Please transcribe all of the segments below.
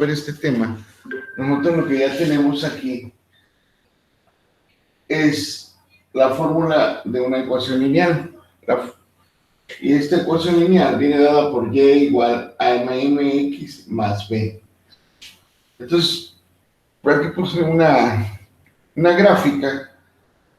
ver este tema, nosotros lo que ya tenemos aquí es la fórmula de una ecuación lineal. Y esta ecuación lineal viene dada por y igual a mx más b. Entonces, por aquí puse una gráfica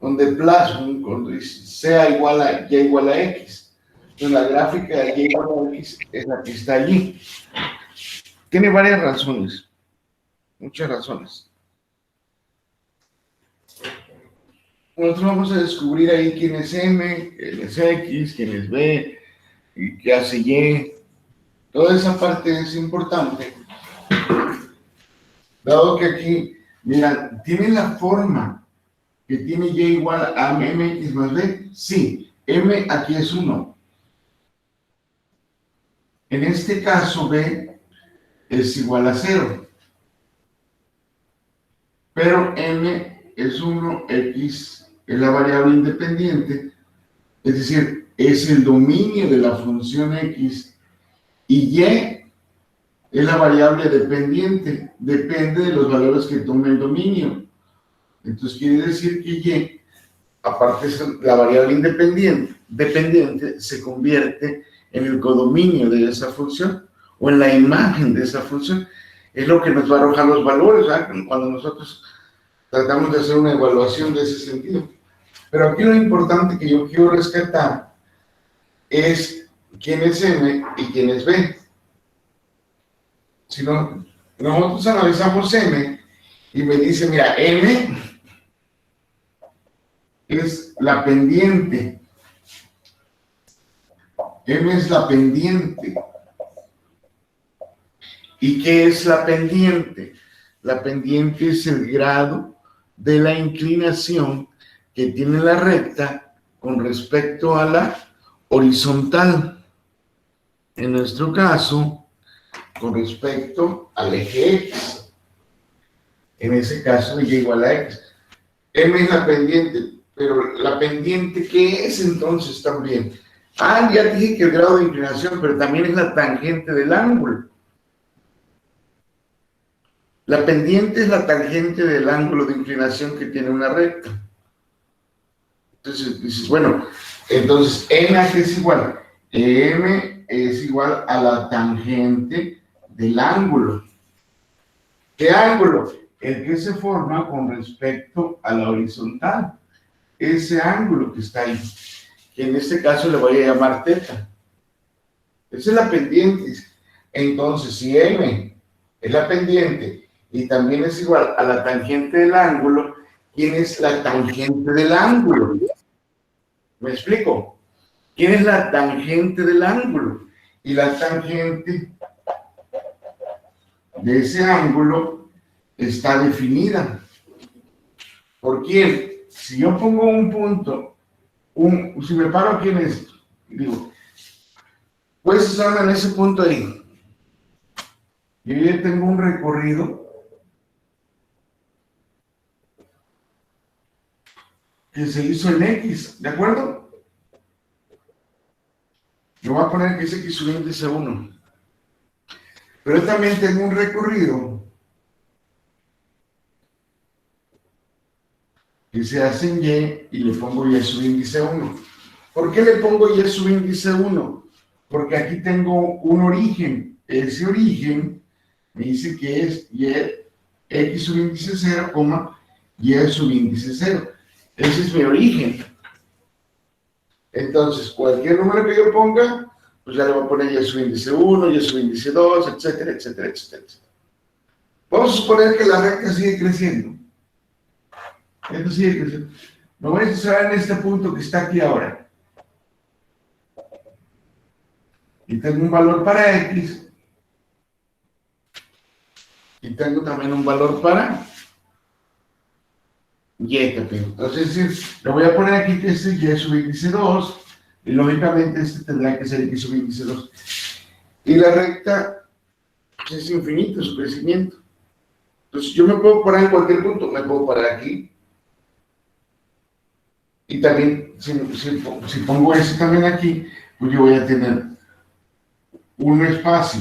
donde plasmo cuando sea igual a y igual a x. Entonces, la gráfica de y igual a x es la que está allí. Tiene varias razones, muchas razones. Nosotros vamos a descubrir ahí quién es m, quién es x, quién es b, y qué hace y. Toda esa parte es importante, dado que aquí, mira, tiene la forma que tiene y igual a mx más b. Sí, m aquí es 1. En este caso, b es igual a 0. Pero m es 1, x es la variable independiente, es decir, es el dominio de la función x, y es la variable dependiente, depende de los valores que tome el dominio. Entonces quiere decir que y, aparte de la variable dependiente, se convierte en el codominio de esa función, o en la imagen de esa función. Es lo que nos va a arrojar los valores, ¿verdad? Cuando nosotros tratamos de hacer una evaluación de ese sentido. Pero aquí lo importante que yo quiero rescatar es quién es m y quién es b. Si no, nosotros analizamos m y me dice, mira, m es la pendiente. M es la pendiente. ¿Y qué es la pendiente? La pendiente es el grado de la inclinación que tiene la recta con respecto a la horizontal. En nuestro caso, con respecto al eje X. En ese caso, y igual a X. M es la pendiente, pero la pendiente, ¿qué es entonces también? Ah, ya dije que el grado de inclinación, pero también es la tangente del ángulo. La pendiente es la tangente del ángulo de inclinación que tiene una recta. Entonces dices, bueno, entonces M a qué es igual. M es igual a la tangente del ángulo. ¿Qué ángulo? El que se forma con respecto a la horizontal. Ese ángulo que está ahí, que en este caso le voy a llamar θ. Esa es la pendiente. Entonces, si M es la pendiente y también es igual a la tangente del ángulo, ¿quién es la tangente del ángulo? ¿Me explico? ¿Quién es la tangente del ángulo? Y la tangente de ese ángulo está definida. ¿Por quién? Si yo pongo un punto, si me paro aquí en esto, digo, pues estar en ese punto ahí. Yo ya tengo un recorrido que se hizo en X, ¿de acuerdo? Yo voy a poner que es X sub índice 1. Pero también tengo un recorrido que se hace en Y y le pongo Y sub índice 1. ¿Por qué le pongo Y sub índice 1? Porque aquí tengo un origen. Ese origen me dice que es X sub índice 0, Y sub índice 0. Ese es mi origen. Entonces, cualquier número que yo ponga, pues ya le voy a poner Y sub índice 1, Y sub índice 2, etcétera, etcétera, etcétera. Vamos a suponer que la recta sigue creciendo. Esto sigue creciendo. Me voy a estacionar en este punto que está aquí ahora. Y tengo un valor para X. Y tengo también un valor para Y también. Entonces, es decir, le voy a poner aquí que este Y sub índice 2. Y lógicamente este tendrá que ser X sub índice 2. Y la recta pues, es infinito su crecimiento. Entonces yo me puedo parar en cualquier punto. Me puedo parar aquí. Y también, si pongo ese también aquí, pues yo voy a tener un espacio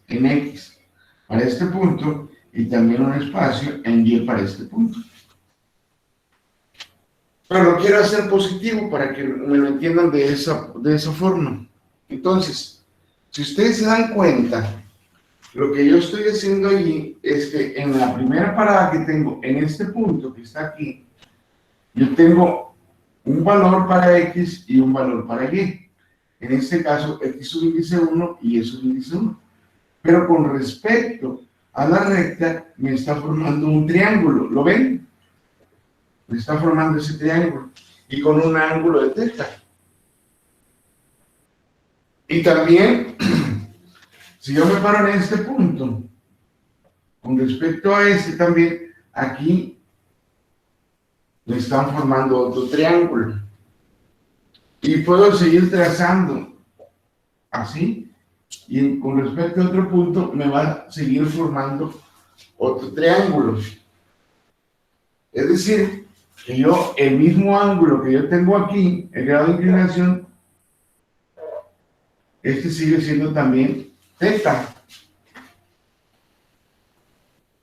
en X. para este punto y también un espacio en Y para este punto. Pero lo quiero hacer positivo para que me lo entiendan de esa forma. Entonces, si ustedes se dan cuenta, lo que yo estoy haciendo allí es que en la primera parada que tengo, en este punto que está aquí, yo tengo un valor para X y un valor para Y. En este caso, X subíndice 1 y Y subíndice 1. Pero con respecto a la recta, me está formando un triángulo. ¿Lo ven? Me está formando ese triángulo. Y con un ángulo de teta. Y también, si yo me paro en este punto, con respecto a este también, aquí me están formando otro triángulo. Y puedo seguir trazando así. Y con respecto a otro punto, me va a seguir formando otro triángulo. Es decir, que yo, el mismo ángulo que yo tengo aquí, el grado de inclinación, este sigue siendo también teta.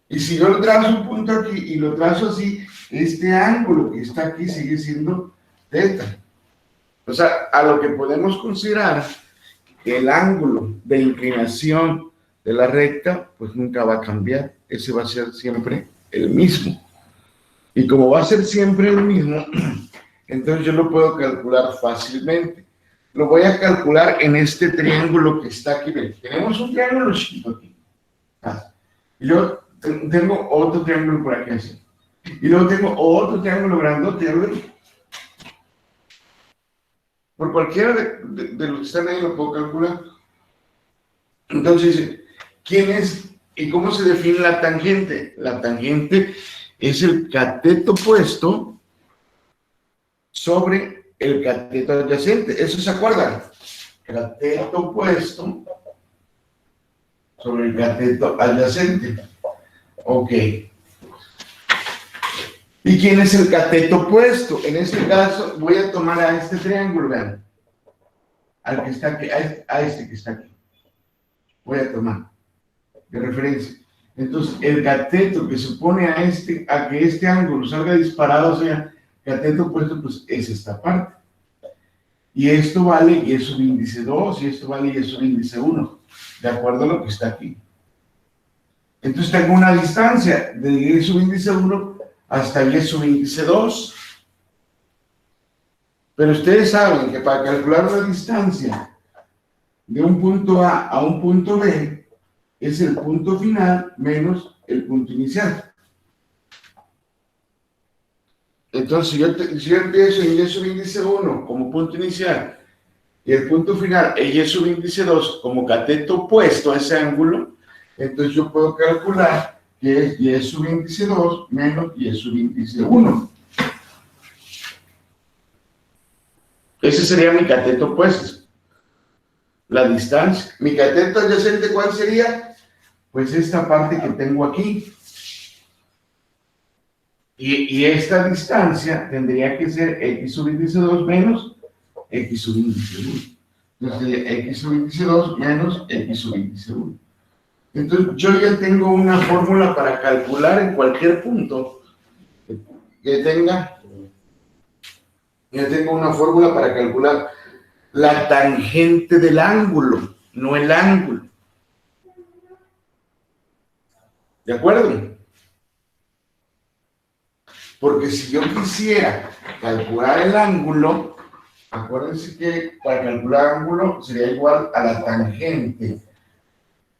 Y si yo trazo un punto aquí y lo trazo así, este ángulo que está aquí sigue siendo teta. O sea, a lo que podemos considerar que el ángulo de inclinación de la recta, pues nunca va a cambiar. Ese va a ser siempre el mismo. Y como va a ser siempre el mismo, entonces yo lo puedo calcular fácilmente. Lo voy a calcular en este triángulo que está aquí. ¿Ven? Tenemos un triángulo chiquito aquí. Y yo tengo otro triángulo por aquí así. Y luego tengo otro triángulo grandote. Por cualquiera de los que están ahí lo puedo calcular. Entonces, ¿quién es y cómo se define la tangente? La tangente es el cateto opuesto sobre el cateto adyacente. ¿Eso se acuerdan? Cateto opuesto sobre el cateto adyacente. Ok. ¿Y quién es el cateto opuesto? En este caso, voy a tomar a este triángulo, vean. Al que está aquí, a este que está aquí. Voy a tomar de referencia. Entonces, el cateto que se opone a que este ángulo salga disparado, o sea, cateto opuesto, pues es esta parte. Y esto vale Y subíndice 2, y esto vale Y subíndice 1, de acuerdo a lo que está aquí. Entonces tengo una distancia de Y subíndice 1 hasta Y subíndice 2. Pero ustedes saben que para calcular una distancia de un punto A un punto B, es el punto final menos el punto inicial. Entonces, si yo empiezo en Y subíndice 1 como punto inicial y el punto final en Y subíndice 2 como cateto opuesto a ese ángulo, entonces yo puedo calcular que es Y subíndice 2 menos Y subíndice 1. Ese sería mi cateto opuesto. La distancia. Mi cateto adyacente, ¿cuál sería? Pues esta parte que tengo aquí. Y esta distancia tendría que ser X subíndice 2 menos X subíndice 1. Entonces, X subíndice 2 menos X subíndice 1. Entonces, yo ya tengo una fórmula para calcular en cualquier punto que tenga. Ya tengo una fórmula para calcular la tangente del ángulo, no el ángulo. ¿De acuerdo? Porque si yo quisiera calcular el ángulo, acuérdense que para calcular ángulo sería igual a la tangente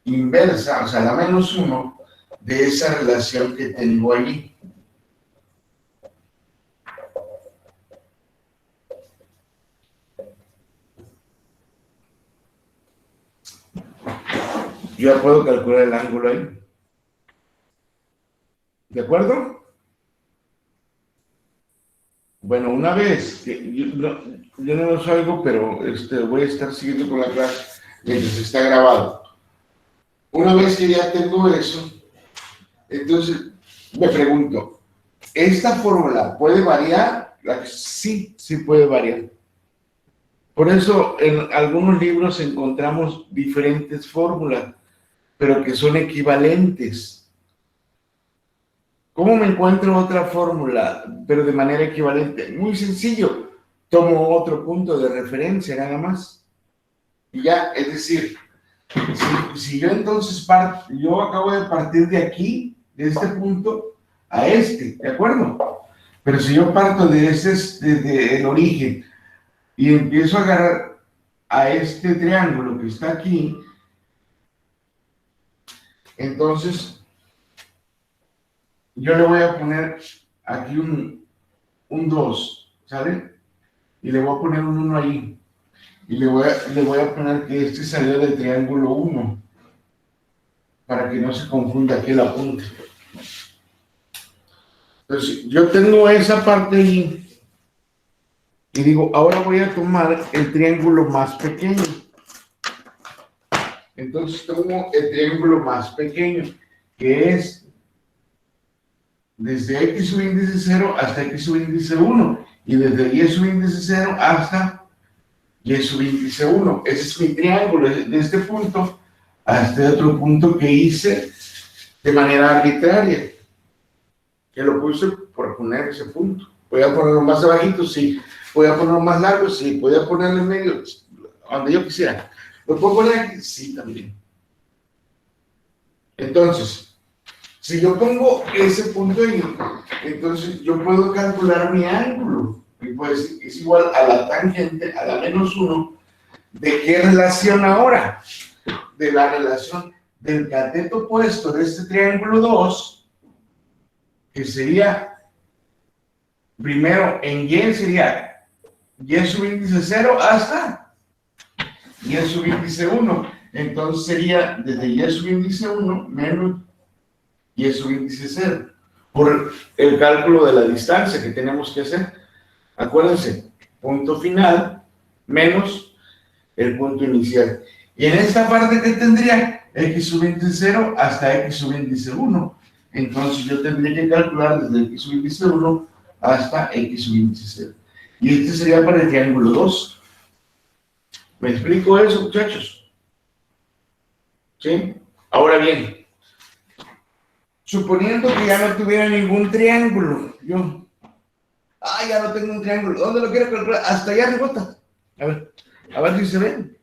inversa, o sea, la menos 1 de esa relación que tengo allí. Yo ya puedo calcular el ángulo ahí. ¿De acuerdo? Bueno, una vez que yo no lo salgo, pero voy a estar siguiendo con la clase mientras está grabado. Una vez que ya tengo eso, entonces me pregunto, ¿esta fórmula puede variar? Sí, sí puede variar. Por eso en algunos libros encontramos diferentes fórmulas, pero que son equivalentes. ¿Cómo me encuentro otra fórmula, pero de manera equivalente? Muy sencillo. Tomo otro punto de referencia nada más. Y ya, es decir, si yo entonces yo acabo de partir de aquí, de este punto, a este, ¿de acuerdo? Pero si yo parto desde el origen y empiezo a agarrar a este triángulo que está aquí, entonces yo le voy a poner aquí un 2, ¿sale? Y le voy a poner un 1 ahí. Y le voy a poner que este salió del triángulo 1, para que no se confunda aquí el apunte. Entonces, yo tengo esa parte ahí, y digo, ahora voy a tomar el triángulo más pequeño. Entonces tomo el triángulo más pequeño, que es desde x subíndice 0 hasta x subíndice 1, y desde y subíndice 0 hasta y subíndice 1. Ese es mi triángulo, de este punto a este otro punto que hice de manera arbitraria, que lo puse por poner ese punto. Voy a ponerlo más abajito, sí. Voy a ponerlo más largo, sí. Voy a ponerlo en medio, donde yo quisiera. ¿Lo puedo poner aquí? Sí, también. Entonces, si yo pongo ese punto ahí, entonces yo puedo calcular mi ángulo. Y pues es igual a la tangente, a la menos 1. ¿De qué relación ahora? De la relación del cateto opuesto de este triángulo 2, que sería, primero en y sería y subíndice 0 hasta y subíndice 1. Entonces sería desde y subíndice 1 menos y subíndice 0, por el cálculo de la distancia que tenemos que hacer. Acuérdense, punto final menos el punto inicial. Y en esta parte, ¿qué tendría? X subíndice 0 hasta X subíndice 1. Entonces yo tendría que calcular desde X subíndice 1 hasta X subíndice 0. Y este sería para el triángulo 2. ¿Me explico eso, muchachos? ¿Sí? Ahora bien, suponiendo que ya no tuviera ningún triángulo, ya no tengo un triángulo. ¿Dónde lo quiero calcular? Hasta allá arribota. A ver si se ven.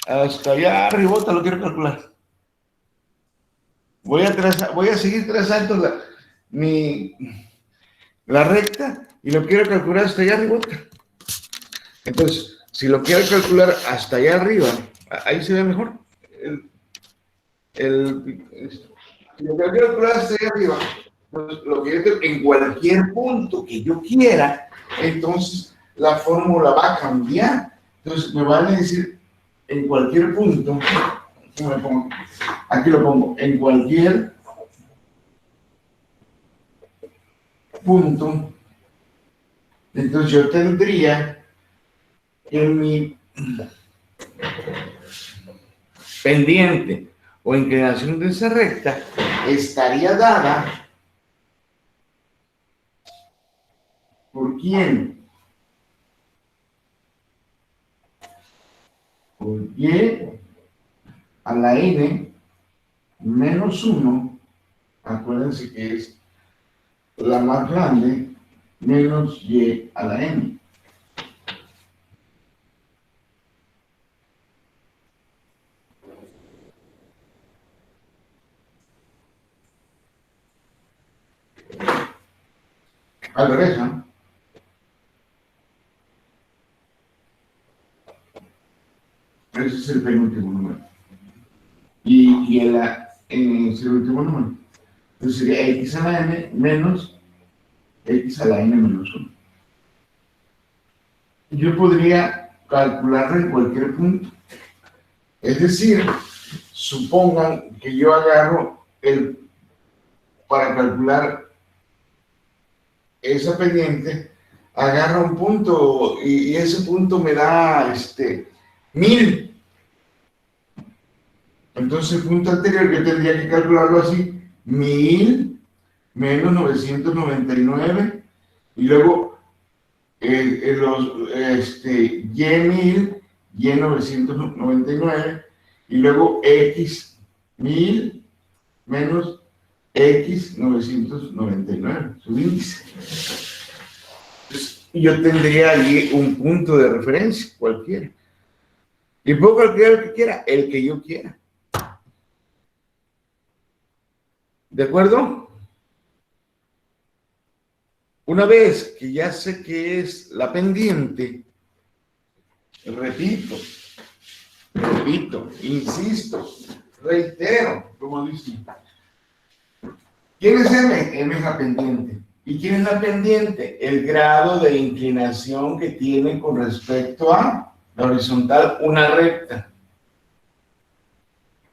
Hasta allá arribota lo quiero calcular. Voy a seguir trazando la recta y lo quiero calcular hasta allá arribota. Entonces, si lo quiero calcular hasta allá arriba, ahí se ve mejor. Si lo quiero calcular hasta allá arriba, pues lo que yo en cualquier punto que yo quiera, entonces la fórmula va a cambiar. Entonces me van a decir en cualquier punto, aquí lo pongo, en cualquier punto, entonces yo tendría en mi pendiente o inclinación de esa recta estaría dada por quién, por y a la n menos 1, acuérdense que es la más grande, menos y a la n. Al revés, ¿no? Ese es el penúltimo número. Y es el último número. Entonces sería x a la n menos x a la n menos 1. Yo podría calcularlo en cualquier punto. Es decir, supongan que yo agarro para calcular esa pendiente, agarro un punto y ese punto me da 1000. Entonces el punto anterior yo tendría que calcularlo así: 1000 menos 999, y luego y1000, y999, y luego x 1000 menos X 999, su índice. Entonces, yo tendría allí un punto de referencia, cualquiera. Y puedo calcular el que quiera, el que yo quiera. ¿De acuerdo? Una vez que ya sé qué es la pendiente, repito, insisto, reitero, como dice. ¿Quién es M? M es la pendiente. ¿Y quién es la pendiente? El grado de inclinación que tiene con respecto a la horizontal, una recta.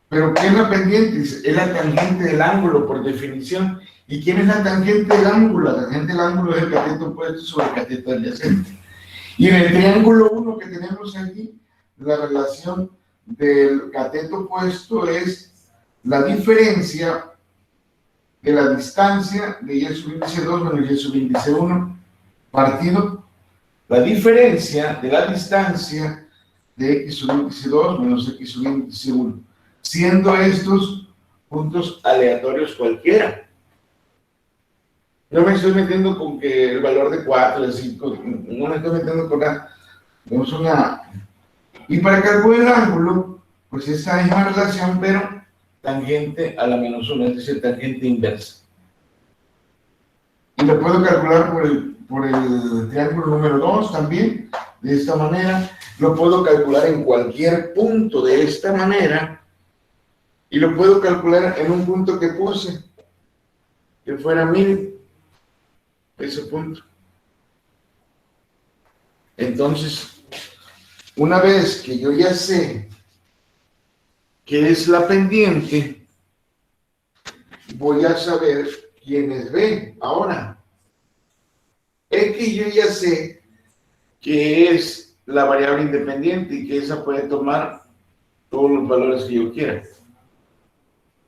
¿Pero qué es la pendiente? Es la tangente del ángulo, por definición. ¿Y quién es la tangente del ángulo? La tangente del ángulo es el cateto opuesto sobre el cateto adyacente. Y en el triángulo 1 que tenemos aquí, la relación del cateto opuesto es la diferencia de la distancia de y sub índice 2 menos y sub índice 1 partido la diferencia de la distancia de x sub índice 2 menos x sub índice 1, siendo estos puntos aleatorios cualquiera. No me estoy metiendo con que el valor de 4, de 5, no me estoy metiendo con nada. Tenemos una... Y para calcular el ángulo, pues esa misma relación, pero tangente a la menos 1, es decir, tangente inversa. Y lo puedo calcular por el triángulo número 2 también, de esta manera. Lo puedo calcular en cualquier punto de esta manera. Y lo puedo calcular en un punto que puse, que fuera 1000, ese punto. Entonces, una vez que yo ya sé qué es la pendiente, voy a saber quién es B. Ahora, X yo ya sé que es la variable independiente y que esa puede tomar todos los valores que yo quiera.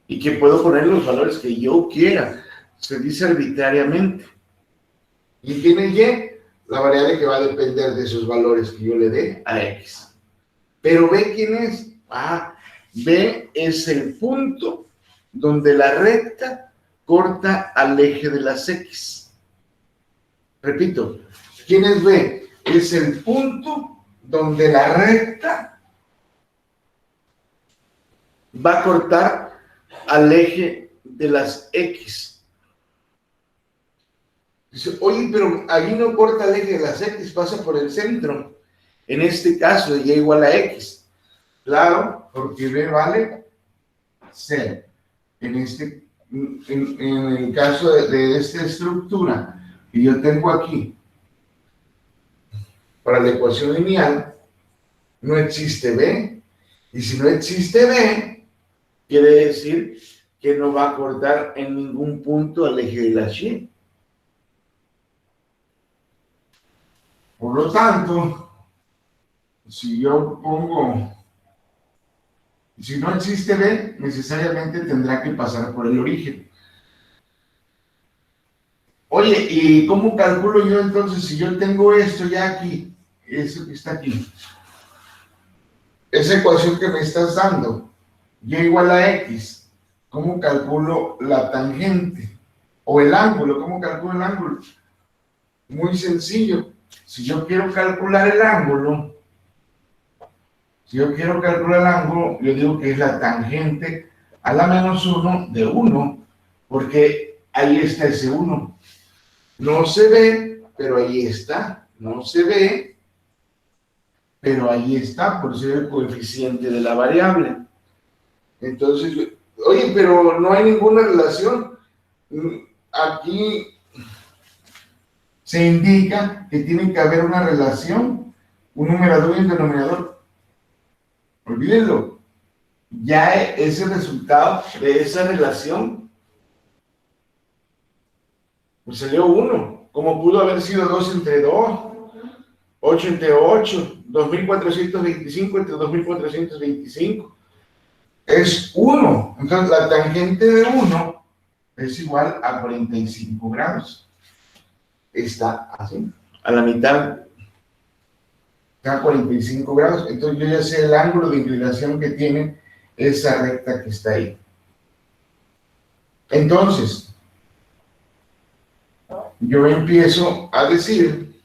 Y que puedo poner los valores que yo quiera. Se dice arbitrariamente. ¿Y quién es Y? La variable que va a depender de esos valores que yo le dé a X. Pero B, ¿quién es? B es el punto donde la recta corta al eje de las X. Repito, ¿quién es B? Es el punto donde la recta va a cortar al eje de las X. Dice, oye, pero ahí no corta el eje de las X, pasa por el centro. En este caso, Y igual a X. Claro, porque B vale 0. En el caso de esta estructura que yo tengo aquí, para la ecuación lineal, no existe B. Y si no existe B, quiere decir que no va a cortar en ningún punto al eje de la Y. Por lo tanto, si yo pongo, si no existe B, necesariamente tendrá que pasar por el origen. Oye, ¿y cómo calculo yo entonces si yo tengo esto ya aquí, eso que está aquí? Esa ecuación que me estás dando, Y igual a X, ¿cómo calculo la tangente? O el ángulo, ¿cómo calculo el ángulo? Muy sencillo. Si yo quiero calcular el ángulo, yo digo que es la tangente a la menos 1 de 1, porque ahí está ese 1. No se ve, pero ahí está. No se ve, pero ahí está, por ser el coeficiente de la variable. Entonces, oye, pero no hay ninguna relación. Aquí se indica que tiene que haber una relación, un numerador y un denominador. Olvídenlo. Ya es el resultado de esa relación. Pues salió 1. Como pudo haber sido 2 entre 2, 8 entre 8, 2425 entre 2425. Es 1. Entonces, la tangente de 1 es igual a 45 grados. Está así, a la mitad. Está a 45 grados. Entonces, yo ya sé el ángulo de inclinación que tiene esa recta que está ahí. Entonces, yo empiezo a decir,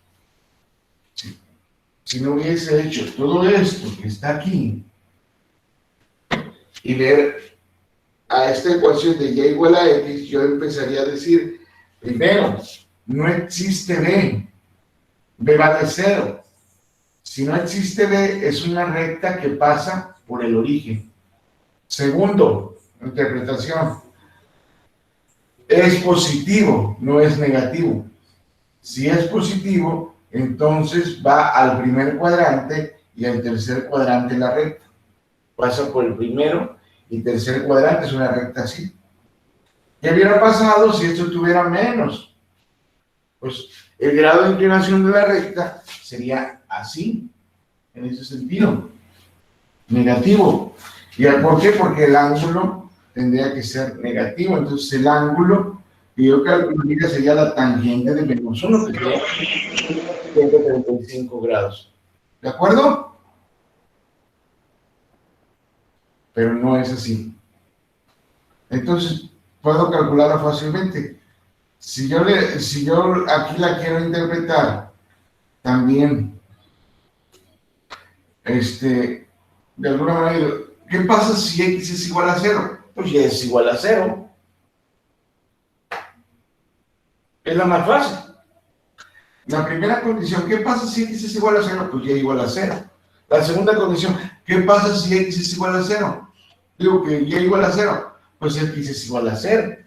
si no hubiese hecho todo esto que está aquí, y ver a esta ecuación de y igual a x, yo empezaría a decir, primero, no existe b, b vale 0. Si no existe b, es una recta que pasa por el origen. Segundo, interpretación, es positivo, no es negativo. Si es positivo, entonces va al primer cuadrante y al tercer cuadrante la recta. Pasa por el primero y tercer cuadrante, es una recta así. ¿Qué hubiera pasado si esto tuviera menos? Pues el grado de inclinación de la recta sería así, en ese sentido, negativo. ¿Y por qué? Porque el ángulo tendría que ser negativo. Entonces el ángulo que yo calcularía sería la tangente de menos 1, que sería 135 grados. ¿De acuerdo? Pero no es así. Entonces, puedo calcularlo fácilmente. Si yo aquí la quiero interpretar también, de alguna manera, ¿qué pasa si x es igual a 0? Pues ya es igual a 0. Es la más fácil. La primera condición, ¿qué pasa si x es igual a 0? Pues ya es igual a 0. La segunda condición, ¿qué pasa si x es igual a 0? Digo que y igual a 0. Pues x es igual a 0.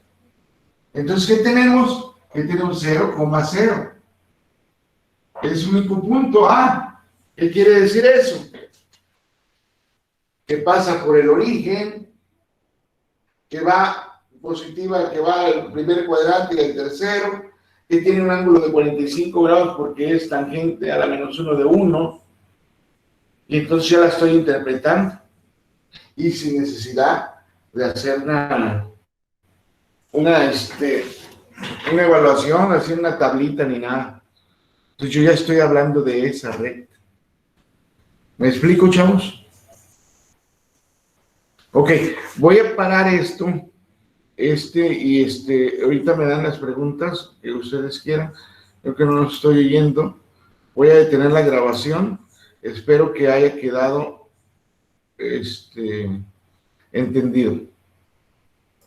Entonces, ¿qué tenemos? Que tenemos 0,0. Es un único punto A. ¿Qué quiere decir eso? Que pasa por el origen, que va positiva, que va al primer cuadrante y al tercero, que tiene un ángulo de 45 grados porque es tangente a la menos 1 de 1. Y entonces ya la estoy interpretando. Y sin necesidad de hacer una evaluación, hacer una tablita ni nada. Entonces yo ya estoy hablando de esa recta. ¿Me explico, chavos? Ok, voy a parar esto. Ahorita me dan las preguntas que ustedes quieran. Creo que no los estoy oyendo. Voy a detener la grabación. Espero que haya quedado entendido.